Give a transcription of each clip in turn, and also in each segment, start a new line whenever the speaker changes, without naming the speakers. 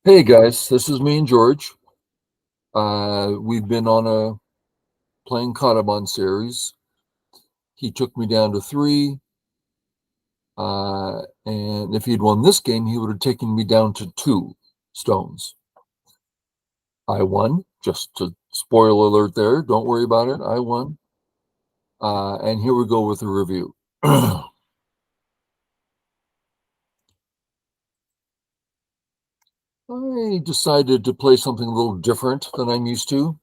Hey guys, this is me and George. We've been on a playing Katamon series. He took me down to 3, and if he'd won this game, he would have taken me down to 2 stones. I won, just to spoiler alert there, don't worry about it, I won. And here we go with the review. I decided to play something a little different than I'm used to.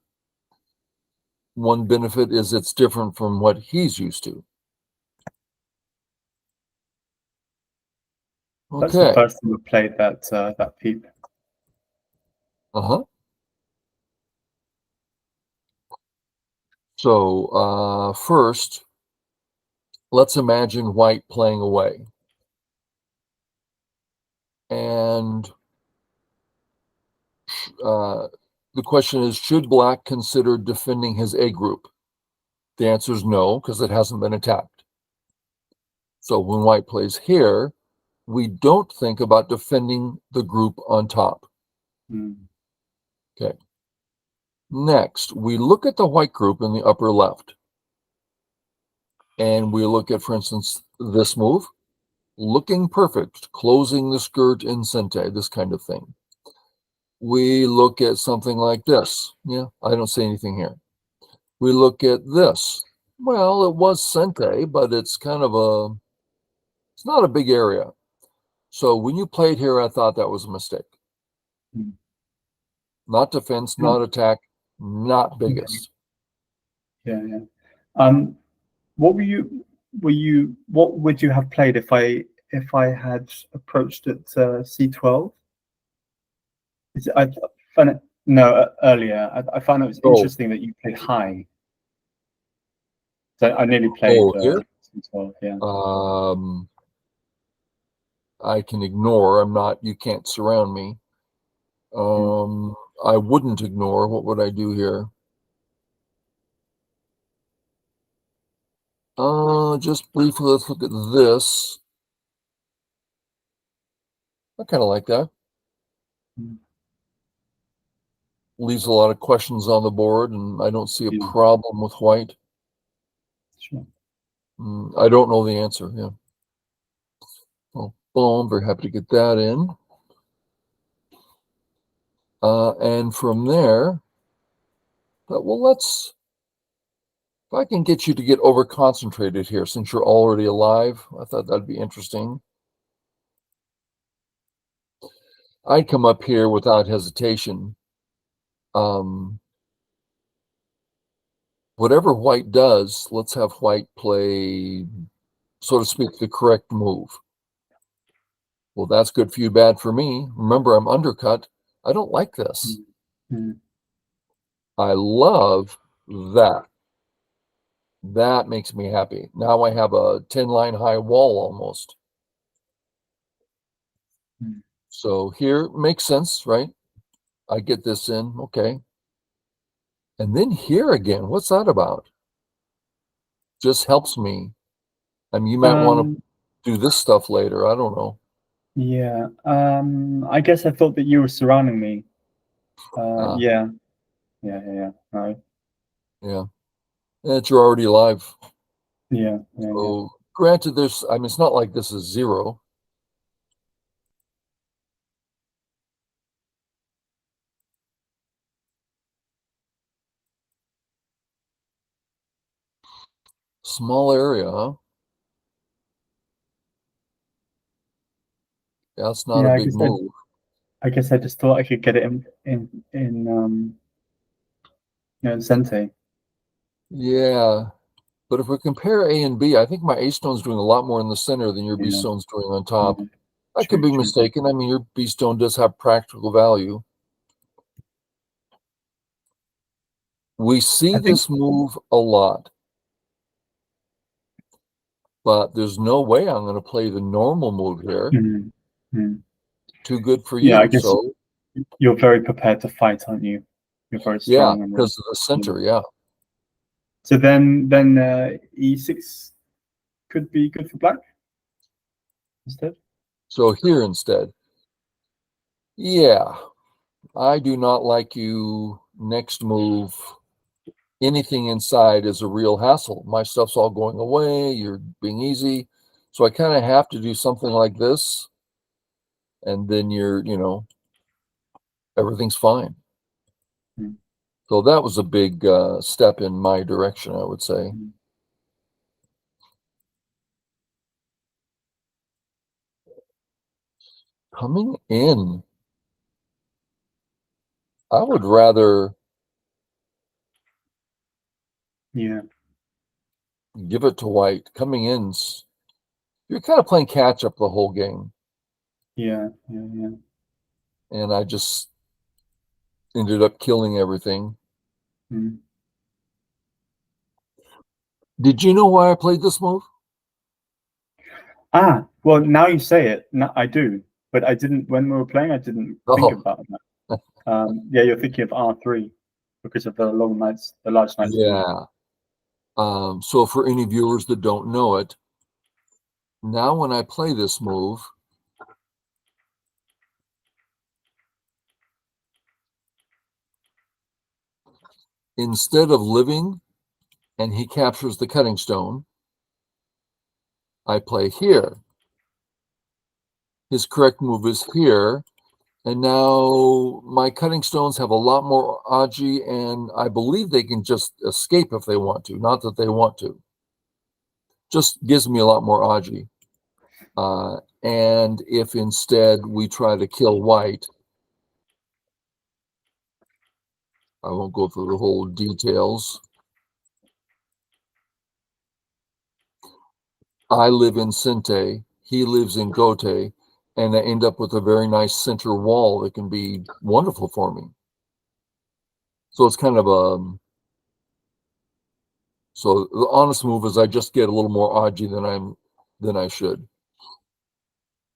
One benefit is it's different from what he's used to.
That's the
Okay.
first time we've played that peep.
So first, let's imagine white playing away. And the question is, should black consider defending his A group? The answer is no, because it hasn't been attacked. So when white plays here, we don't think about defending the group on top. Okay. Next, we look at the white group in the upper left. And we look at, for instance, this move, looking perfect, closing the skirt in sente, this kind of thing. We look at something like this. Yeah, I don't say anything here. We look at this. Well, it was sente, but it's kind of it's not a big area. So when you played here, I thought that was a mistake. Not defense, not attack, not biggest.
Yeah. What would you have played if I had approached at C12? I found it earlier. I found it was interesting that you played high. So I nearly played
here?
C12. Yeah.
I can ignore. I'm not. You can't surround me. I wouldn't ignore. What would I do here? Just briefly, let's look at this. I kind of like that. Leaves a lot of questions on the board, and I don't see a problem with white.
Sure.
I don't know the answer. Yeah. Well, boom. Very happy to get that in. And from there, well, if I can get you to get over concentrated here, since you're already alive, I thought that'd be interesting. I'd come up here without hesitation. Whatever white does, let's have white play, so to speak, the correct move. Well, that's good for you, bad for me. Remember, I'm undercut. I don't like this. I love that. That makes me happy. Now I have a 10-line high wall almost. So here makes sense, right? I get this in, okay. And then here again, what's that about? Just helps me. I mean, you might want to do this stuff later. I don't know.
Yeah. I guess I thought that you were surrounding me. Yeah. Right.
Yeah. And you're already alive.
Yeah.
So granted, I mean, it's not like this is 0. Small area, huh? Yeah, it's not a big move.
I guess I just thought I could get it in Sente.
Yeah. But if we compare A and B, I think my A stone's doing a lot more in the center than your B stone's doing on top. I could be mistaken. I mean, your B stone does have practical value. We see this move a lot. But there's no way I'm going to play the normal move here. Too good for you.
Yeah, I guess you're very prepared to fight, aren't you? You're very strong.
Yeah, because of the center, yeah.
So then E6 could be good for black instead?
So here instead. Yeah, I do not like you. Next move. Anything inside is a real hassle. My stuff's all going away. You're being easy. So I kind of have to do something like this. And then everything's fine.
Mm.
So that was a big step in my direction, I would say.
Mm.
Coming in, I would rather
Yeah,
give it to white. Coming in, you're kind of playing catch up the whole game.
yeah, yeah, yeah.
And I just ended up killing everything.
Mm.
Did you know why I played this move?
Ah, well, now you say it, no, I do, but I didn't when we were playing. I didn't think
Oh,
about that. Yeah, you're thinking of R3 because of the long knights, the large knights.
yeah. So for any viewers that don't know it, now when I play this move, instead of living and he captures the cutting stone, I play here. His correct move is here. And now my cutting stones have a lot more Aji, and I believe they can just escape if they want to. Not that they want to. Just gives me a lot more Aji. And if instead we try to kill white, I won't go through the whole details. I live in Sinte, he lives in Gote, and I end up with a very nice center wall that can be wonderful for me. So it's kind of so the honest move is I just get a little more Aji than I should.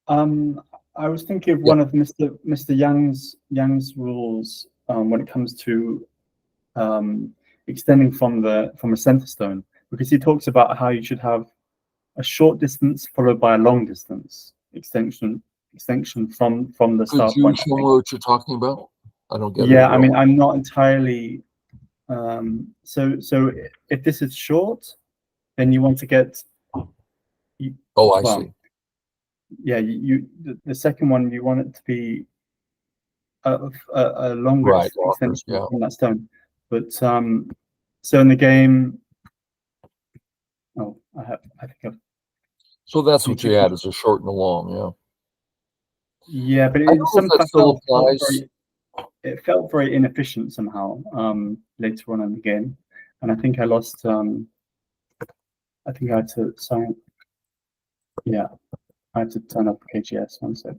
I was thinking of
Yeah.
one of Mr. Yang's rules when it comes to extending from a center stone, because he talks about how you should have a short distance followed by a long distance extension from the
Could
start
you
point, I
show me
think.
what you're talking about? I don't get it
Yeah, I
real.
mean, I'm not entirely so if this is short, then you want to get
Oh, I
well,
see.
yeah, the second one you want it to be a longer
Right, lockers.
extension
Yeah.
from that stone. But so in the game, oh, I think I've
So that's
you
what you
picked
had
this.
is a short and a long. Yeah.
Yeah, but
I don't know if that
sometimes
still
felt
applies.
felt very inefficient somehow later on in the game, and I think I lost. I think I had to sign. Yeah, I had to turn up KGS. One sec.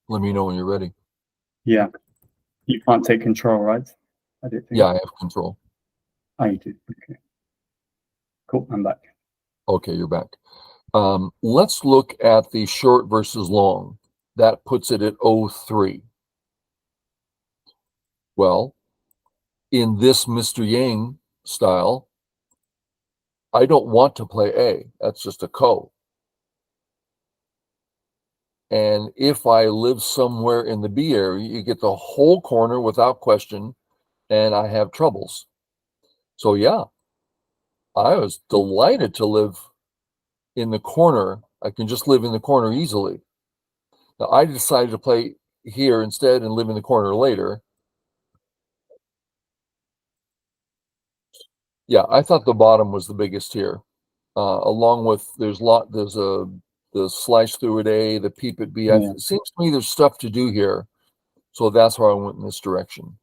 Let me know when you're ready.
Yeah, you can't take control, right? I did think.
Yeah, I have control.
Oh, you do. Okay, cool. I'm back.
Okay, you're back. Let's look at the short versus long. That puts it at 03. Well, in this Mr. Yang style, I don't want to play A. That's just a ko. And if I live somewhere in the B area, you get the whole corner without question, and I have troubles. So yeah, I was delighted to live in the corner. I can just live in the corner easily. Now I decided to play here instead and live in the corner later. Yeah, I thought the bottom was the biggest here. Along with there's the slice through at A, the peep at B.
Yeah.
It seems to me there's stuff to do here, so that's why I went in this direction.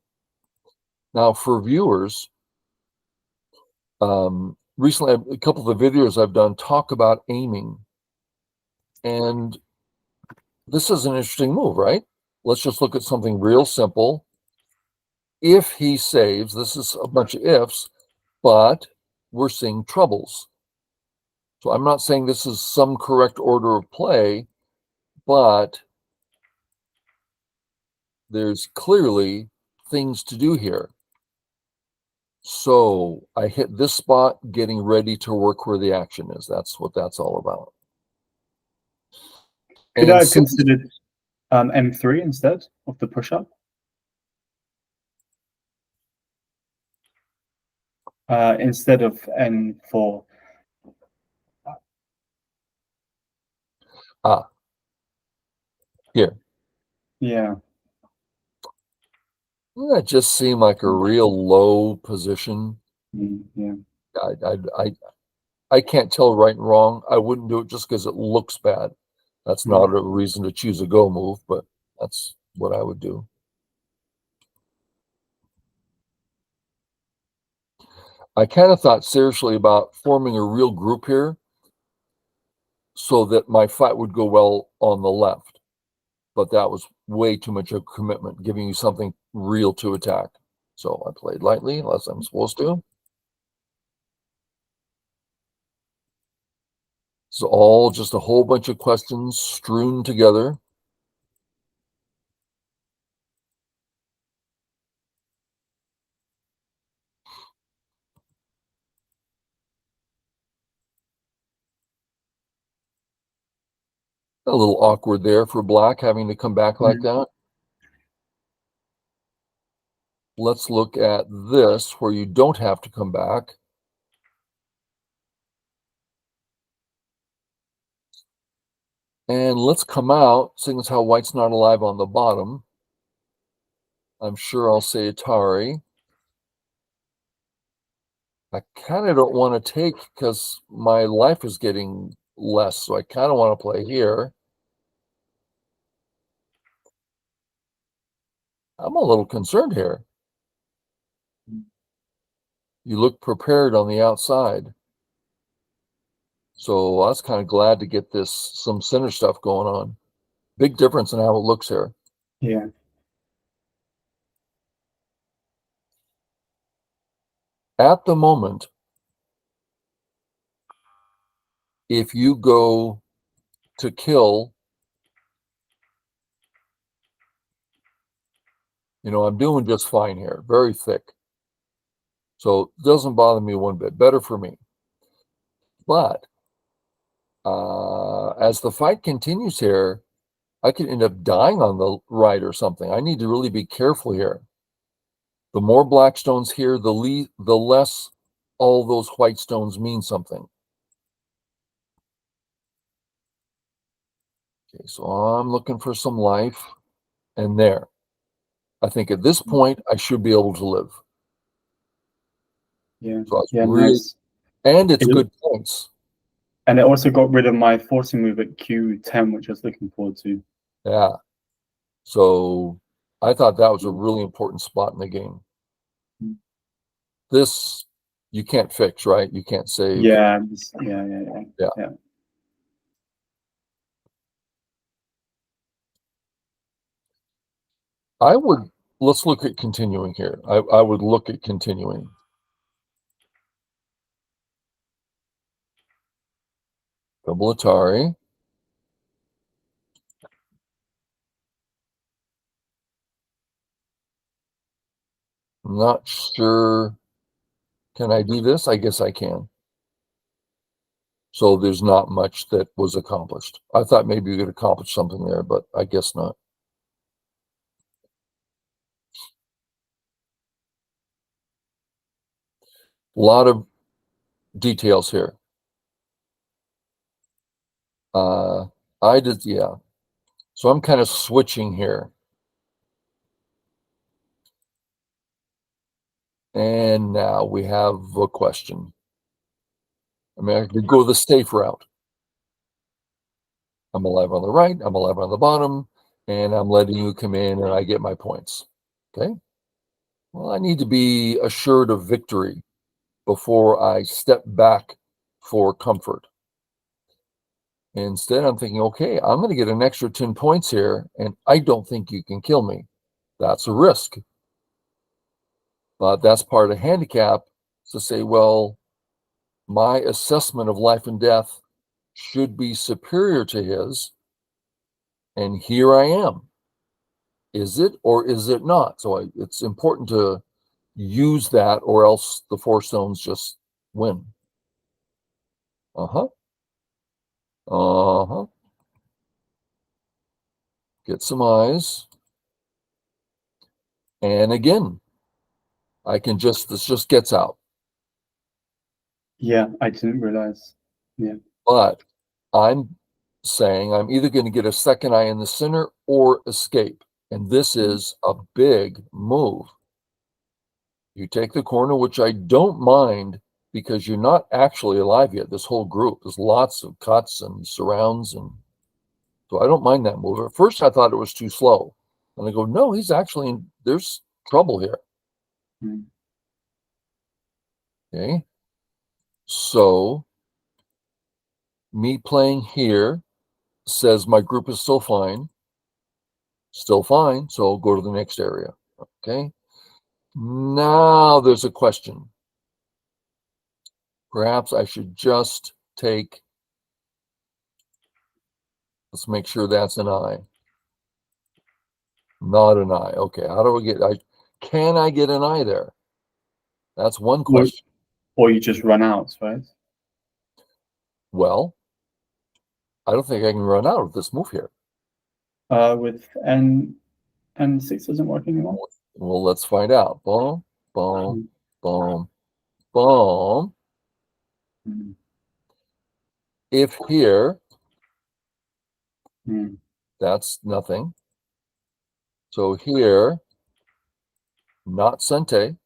Now for viewers, recently a couple of the videos I've done talk about aiming, and this is an interesting move, right? Let's just look at something real simple. If he saves, this is a bunch of ifs, but we're seeing troubles. So I'm not saying this is some correct order of play, but there's clearly things to do here. So I hit this spot, getting ready to work where the action is. That's what that's all about.
Could
And
I have
since
considered M3 instead of the push-up? Instead of N4.
here,
Yeah.
that just seemed like a real low position.
Yeah.
I can't tell right and wrong. I wouldn't do it just because it looks bad. That's not a reason to choose a go move, but that's what I would do. I kind of thought seriously about forming a real group here so that my fight would go well on the left. But that was way too much of a commitment, giving you something real to attack. So I played lightly, as I'm supposed to. It's all just a whole bunch of questions strewn together. A little awkward there for black having to come back like that. Let's look at this where you don't have to come back. And let's come out, seeing as how white's not alive on the bottom. I'm sure I'll say Atari. I kind of don't want to take because my life is getting less, so I kind of want to play here. I'm a little concerned here. You look prepared on the outside. So I was kind of glad to get some center stuff going on. Big difference in how it looks here.
Yeah.
At the moment, if you go to kill, I'm doing just fine here. Very thick. So it doesn't bother me one bit. Better for me. But as the fight continues here, I could end up dying on the right or something. I need to really be careful here. The more black stones here, the less all those white stones mean something. Okay, so I'm looking for some life, and there. I think at this point, I should be able to live.
Yeah.
So it's
Yeah.
really,
Nice.
and it's good points.
And it also got rid of my forcing move at Q10, which I was looking forward to.
Yeah. So I thought that was a really important spot in the game. This you can't fix, right? You can't save.
Yeah. Yeah.
Let's look at continuing here. I would look at continuing. Double Atari. I'm not sure. Can I do this? I guess I can. So there's not much that was accomplished. I thought maybe we could accomplish something there, but I guess not. A lot of details here. I did, yeah. So I'm kind of switching here. And now we have a question. I mean, I could go the safe route. I'm alive on the right, I'm alive on the bottom, and I'm letting you come in and I get my points. Okay. Well, I need to be assured of victory before I step back for comfort. Instead, I'm thinking, okay, I'm going to get an extra 10 points here, and I don't think you can kill me. That's a risk. But that's part of handicap to say, well, my assessment of life and death should be superior to his. And here I am. Is it or is it not? So it's important to use that, or else the 4 stones just win. Uh-huh. Uh-huh. Get some eyes. And again, this just gets out.
Yeah, I didn't realize. Yeah.
But I'm saying I'm either going to get a second eye in the center or escape. And this is a big move. You take the corner, which I don't mind because you're not actually alive yet. This whole group, there's lots of cuts and surrounds. And so I don't mind that move. At first, I thought it was too slow. And I go, no, he's actually there's trouble here.
Mm.
Okay. So me playing here says my group is still fine. Still fine. So I'll go to the next area. Okay. Now there's a question. Perhaps I should just take, let's make sure that's an eye. Not an eye. Okay. How do can I get an eye there? That's one question.
Or you just run out, right?
Well, I don't think I can run out of this move here.
With N6 isn't working anymore.
Well, let's find out. Boom, boom, boom, boom.
Mm.
If here,
Mm.
that's nothing. So here, not Sente.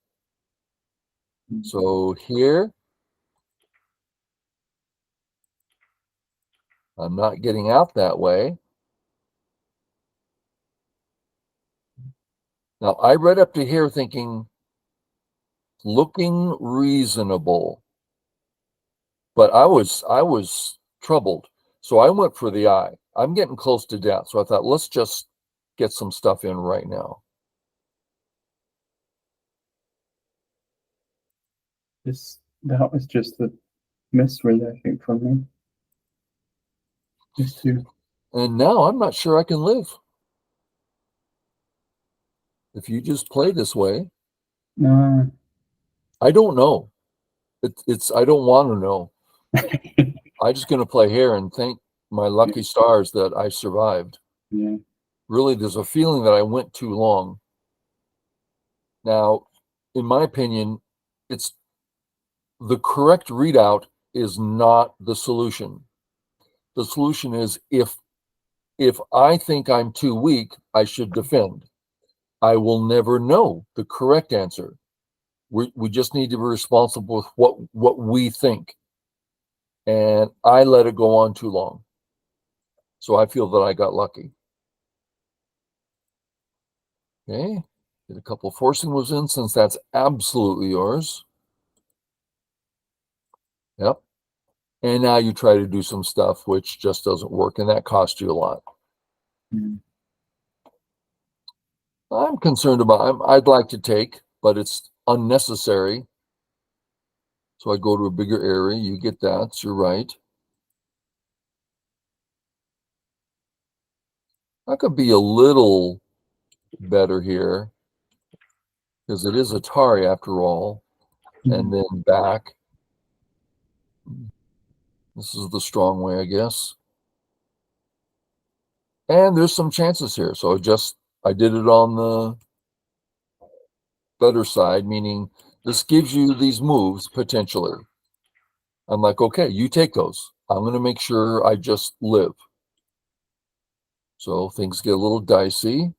Mm.
So here, I'm not getting out that way. Now, I read up to here thinking, looking reasonable, but I was troubled. So I went for the eye. I'm getting close to death. So I thought, let's just get some stuff in right now.
That was just a misread, I think, from me. Just to
And now I'm not sure I can live. If you just play this way,
no.
I don't know. I don't want to know. I'm just going to play here and thank my lucky stars that I survived.
Yeah.
Really, there's a feeling that I went too long. Now, in my opinion, it's the correct readout is not the solution. The solution is if I think I'm too weak, I should defend. I will never know the correct answer. We just need to be responsible with what we think. And I let it go on too long. So I feel that I got lucky. Okay. Get a couple forcing moves in since that's absolutely yours. Yep. And now you try to do some stuff which just doesn't work, and that costs you a lot.
Mm.
I'm concerned about I'd like to take, but it's unnecessary. So I go to a bigger area. You get that. So you're right. I could be a little better here because it is Atari after all. And then back. This is the strong way, I guess. And there's some chances here. So I did it on the better side, meaning this gives you these moves potentially. I'm like, okay, you take those. I'm going to make sure I just live. So things get a little dicey.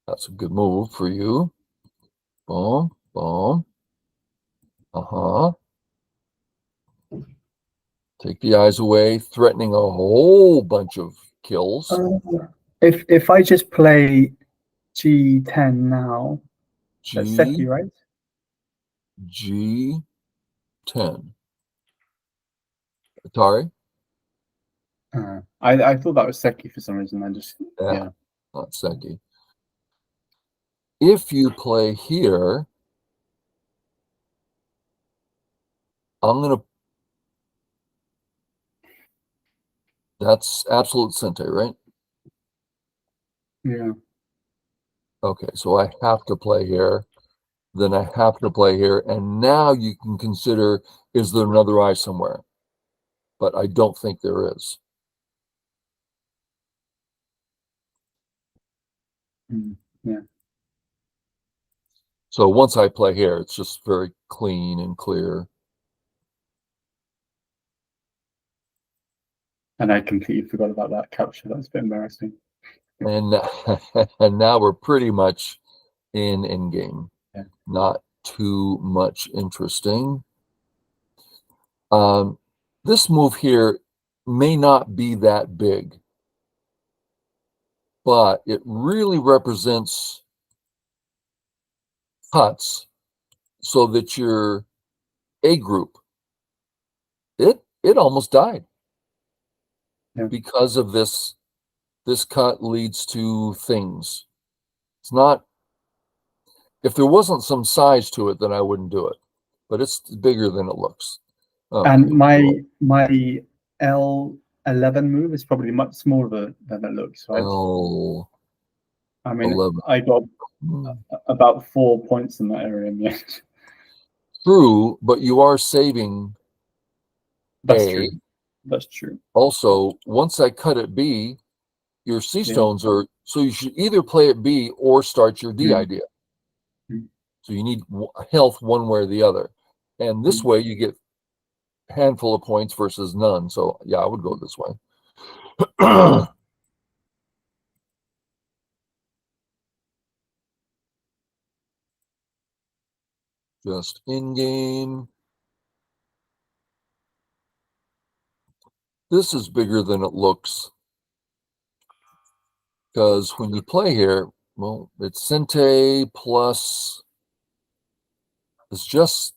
That's a good move for you. Boom, boom. Uh-huh. Take the eyes away, threatening a whole bunch of kills.
If I just play G10 now, that's Seki,
G,
right?
G10. Atari?
I thought that was Seki for some reason. Yeah.
Not Seki. If you play here, I'm going to, that's absolute Sente, right?
Yeah.
Okay, so I have to play here. Then I have to play here. And now you can consider, is there another eye somewhere? But I don't think there is.
Yeah.
So once I play here, it's just very clean and clear.
And I completely forgot about that capture. That's a bit embarrassing.
And, and now we're pretty much in game.
Yeah.
Not too much interesting. This move here may not be that big, but it really represents cuts so that your A group, it almost died
Yeah.
because of this. This cut leads to things. It's not, if there wasn't some size to it, then I wouldn't do it. But it's bigger than it looks. Okay.
And my L11 move is probably much smaller than it looks, right?
L
I mean,
11.
I got about 4 points in that area in the end.
True, but you are saving
That's
A.
true. That's true.
Also, once I cut at B, your C
Yeah.
stones are, so you should either play at B or start your D idea.
Mm.
So you need health one way or the other. And this way you get a handful of points versus none. So yeah, I would go this way. Just in game. This is bigger than it looks. Because when you play here, well, it's Sente plus, it's just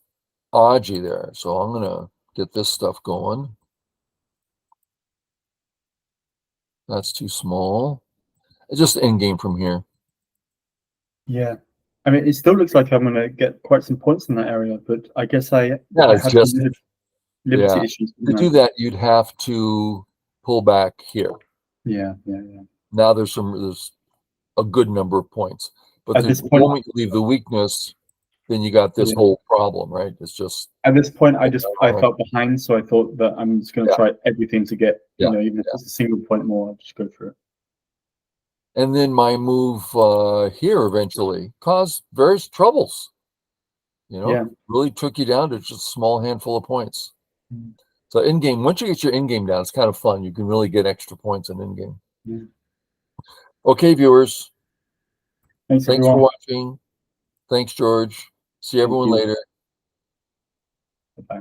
Aji there. So I'm going to get this stuff going. That's too small. It's just end game from here.
Yeah. I mean, it still looks like I'm going to get quite some points in that area, but I guess I
It's
had
just,
liberty
yeah.
issues.
To do that, you'd have to pull back here.
Yeah.
Now there's a good number of points. But
At
the
this point,
moment you leave the weakness, then you got this
yeah.
whole problem, right? It's just
At this point, I felt behind, so I thought that I'm just going to try everything to get, even if it's a single point more, I'll just go for it.
And then my move here eventually caused various troubles. Really took you down to just a small handful of points. So in game, once you get your in game down, it's kind of fun. You can really get extra points in game.
Yeah.
Okay, viewers.
Thanks
For
everyone.
watching. Thanks, George. See everyone later.
Bye.